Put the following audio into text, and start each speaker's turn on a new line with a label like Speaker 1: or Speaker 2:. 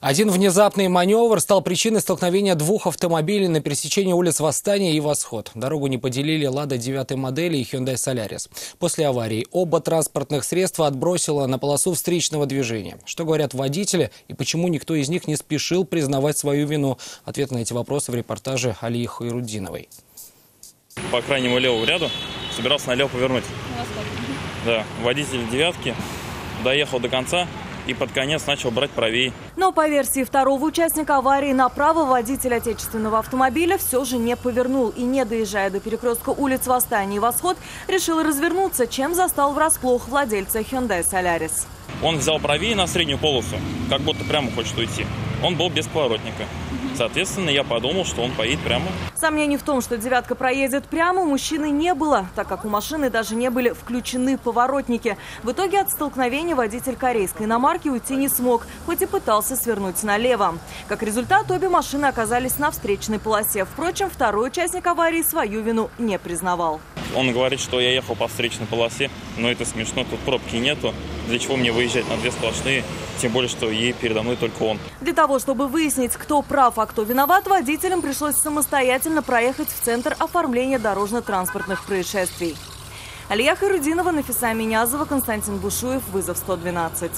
Speaker 1: Один внезапный маневр стал причиной столкновения двух автомобилей на пересечении улиц Восстания и Восход. Дорогу не поделили «Лада» 9 модели и Hyundai Solaris. После аварии оба транспортных средства отбросило на полосу встречного движения. Что говорят водители и почему никто из них не спешил признавать свою вину? Ответ на эти вопросы в репортаже Алии Хайрудиновой.
Speaker 2: По крайнему левому ряду собирался налево повернуть. Да, водитель «девятки» доехал до конца и под конец начал брать правее.
Speaker 3: Но по версии второго участника аварии, направо водитель отечественного автомобиля все же не повернул и, не доезжая до перекрестка улиц Восстания и Восход, решил развернуться, чем застал врасплох владельца Hyundai Solaris.
Speaker 2: Он взял правее на среднюю полосу, как будто прямо хочет уйти. Он был без поворотника. Соответственно, я подумал, что он поедет прямо.
Speaker 3: Сомнений в том, что «девятка» проедет прямо, у мужчины не было, так как у машины даже не были включены поворотники. В итоге от столкновения водитель корейской иномарки уйти не смог, хоть и пытался свернуть налево. Как результат, обе машины оказались на встречной полосе. Впрочем, второй участник аварии свою вину не признавал.
Speaker 2: Он говорит, что я ехал по встречной полосе, но это смешно, тут пробки нету. Для чего мне выезжать на две сплошные, тем более, что ей передо мной только он.
Speaker 3: Для того, чтобы выяснить, кто прав, а кто виноват, водителям пришлось самостоятельно проехать в Центр оформления дорожно-транспортных происшествий. Алия Хайрудинова, Нафиса Минязова, Константин Бушуев, «Вызов 112».